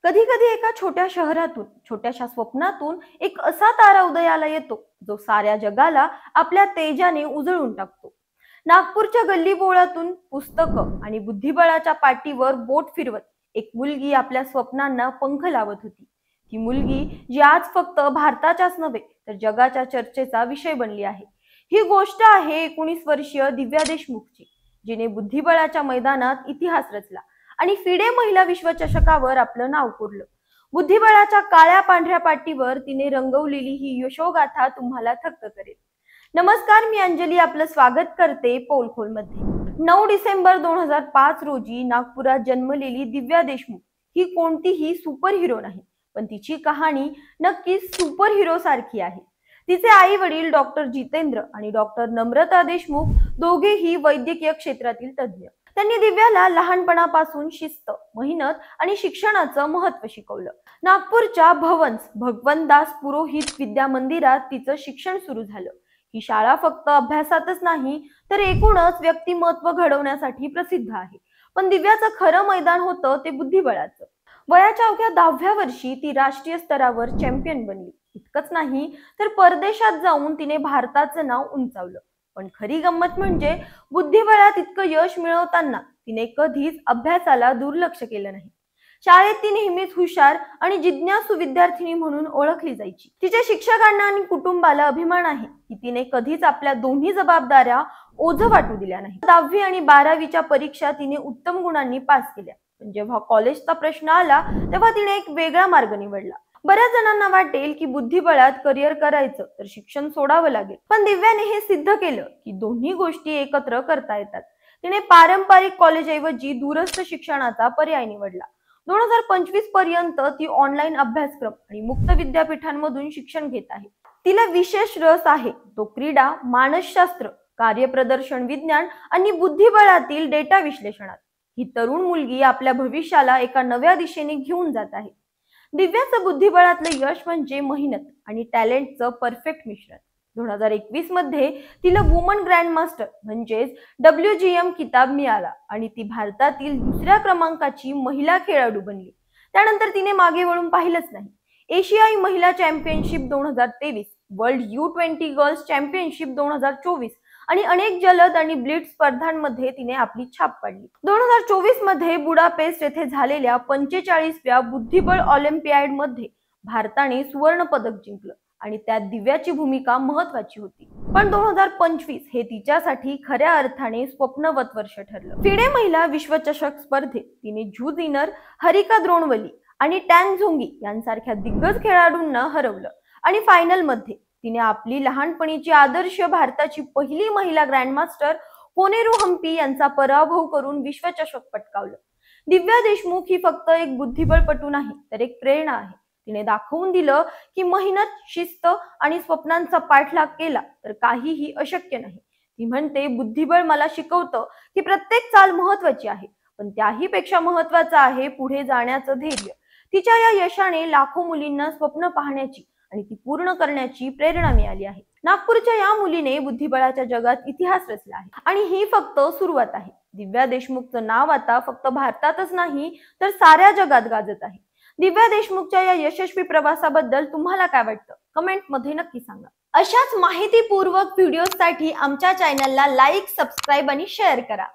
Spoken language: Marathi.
कधी कधी एका छोट्या शहरातून छोट्याशा स्वप्नातून एक असा तारा उदयाला येतो जो साऱ्या जगाला आपल्या तेजाने उजळून टाकतो. नागपूरच्या गल्लीबोळातून पुस्तकं आणि बुद्धिबळाच्या पाठीवर बोट फिरवत एक मुलगी आपल्या स्वप्नांना पंख लावत होती. ती मुलगी जी आज फक्त भारताच्याच नव्हे तर जगाच्या चर्चेचा विषय बनली आहे. ही गोष्ट आहे 19 वर्षीय दिव्या देशमुखची, जिने बुद्धिबळाच्या मैदानात इतिहास रचला आणि फिडे महिला विश्वचषकावर आपलं नाव कोरलं. बुद्धिबळाच्या काळ्या पांढऱ्या पाटीवर तिने रंगवलेली ही यशोगाथा तुम्हाला थक्क करेल. नमस्कार, मी अंजली आपलं स्वागत करते पोलखोल मध्ये. 9 डिसेंबर 2005 रोजी नागपुरात जन्मलेली दिव्या देशमुख ही कोणतीही सुपर हिरो नाही, पण तिची कहाणी नक्कीच सुपर हिरो सारखी आहे. तिचे आई वडील डॉक्टर जितेंद्र आणि डॉक्टर नम्रता देशमुख दोघेही वैद्यकीय क्षेत्रातील तज्ज्ञ. त्यांनी दिव्याला लहानपणापासून शिस्त, मेहनत आणि शिक्षणाचं महत्त्व शिकवलं. नागपूरच्या भवन्स भगवंतदास पुरोहित विद्या मंदिरात तिचं शिक्षण सुरू झालं. ही शाळा फक्त अभ्यासातच नाही तर एकूणच व्यक्तिमत्व घडवण्यासाठी प्रसिद्ध आहे. पण दिव्याचं खरं मैदान होतं ते बुद्धिबळाचं. वयाच्या अवघ्या 10व्या वर्षी ती राष्ट्रीय स्तरावर चॅम्पियन बनली. इतकंच नाही तर परदेशात जाऊन तिने भारताचं नाव उंचावलं. पण खरी गंमत म्हणजे बुद्धिबळात इतकं यश मिळवताना तिने कधीच अभ्यासाला दुर्लक्ष केलं नाही. शाळेत ती नेहमीच हुशार आणि जिज्ञासू विद्यार्थिनी म्हणून ओळखली जायची. तिच्या शिक्षकांना आणि कुटुंबाला अभिमान आहे की तिने कधीच आपल्या दोन्ही जबाबदाऱ्या ओझं वाटू दिल्या नाही. 10वी आणि 12वीच्या परीक्षा तिने उत्तम गुणांनी पास केल्या. पण जेव्हा कॉलेजचा प्रश्न आला तेव्हा तिने एक वेगळा मार्ग निवडला. बऱ्याच जणांना वाटेल की बुद्धिबळात करिअर करायचं तर शिक्षण सोडावं लागेल, पण दिव्याने हे सिद्ध केलं की दोन्ही गोष्टी एकत्र करता येतात. तिने पारंपरिक कॉलेजऐवजी दूरस्थ शिक्षणाचा पर्याय निवडला. 2025 पर्यंत ती ऑनलाईन अभ्यासक्रम आणि मुक्त विद्यापीठांमधून शिक्षण घेत आहे. तिला विशेष रस आहे तो क्रीडा, मानसशास्त्र, कार्यप्रदर्शन विज्ञान आणि बुद्धिबळातील डेटा विश्लेषणात. ही तरुण मुलगी आपल्या भविष्याला एका नव्या दिशेने घेऊन जात आहे. दिव्याचं बुद्धिबळातलं यश म्हणजे मेहनत आणि टॅलेंटचं परफेक्ट मिश्रण. 2021 मध्ये तिला वुमन ग्रँड मास्टर म्हणजेच WGM किताब मिळाला आणि ती भारतातील दुसऱ्या क्रमांकाची महिला खेळाडू बनली. त्यानंतर तिने मागे वळून पाहिलंच नाही. एशियाई महिला championship 2023, world U20 girls championship 2024 आणि अनेक जलद आणि ब्लिट्ज स्पर्धांमध्ये तिने आपली छाप पाडली. 2024 मध्ये बुडापेस्ट येथे झालेल्या 45व्या बुद्धिबळ ऑलिम्पियाड मध्ये भारताने सुवर्ण पदक जिंकलं आणि त्यात दिव्याची भूमिका महत्वाची होती. पण 2025 हे तिच्यासाठी खऱ्या अर्थाने स्वप्नवत वर्ष ठरलं. फिडे महिला विश्वचषक स्पर्धेत तिने झू जिनर, हरिका द्रोणवली आणि टॅन झोंगी यांसारख्या दिग्गज खेळाडूंना हरवलं आणि फायनल मध्ये तिने आपली लहानपणीची आदर्श भारताची पहिली महिला ग्रँडमास्टर कोनेरू हम्पी यांचा पराभव करून विश्वचषक पटकावलं. दिव्या देशमुख ही फक्त एक बुद्धिबळपटू नाही तर एक प्रेरणा आहे. तिने दाखवून दिलं की मेहनत, शिस्त आणि स्वप्नांचा पाठलाग केला तर काहीही अशक्य नाही. ती म्हणते, बुद्धिबळ मला शिकवतं की प्रत्येक चाल महत्वाची आहे, पण त्याही पेक्षा महत्वाचं आहे पुढे जाण्याचं धैर्य. तिच्या या यशाने लाखो मुलींना स्वप्न पाहण्याची आणि ती पूर्ण करण्याची प्रेरणा मिळाली आहे. नागपूरच्या या मुलीने बुद्धिबळाच्या जगात इतिहास रचला आहे आणि ही फक्त सुरुवात आहे. दिव्या देशमुखचं नाव आता फक्त भारतातच नाही तर साऱ्या जगात गाजत आहे. दिव्या देशमुखच्या या यशस्वी प्रवासाबद्दल तुम्हाला काय वाटतं? कमेंट मध्ये नक्की सांगा. अशाच माहितीपूर्वक व्हिडिओसाठी आमच्या चॅनलला लाईक, सबस्क्राईब आणि शेअर करा.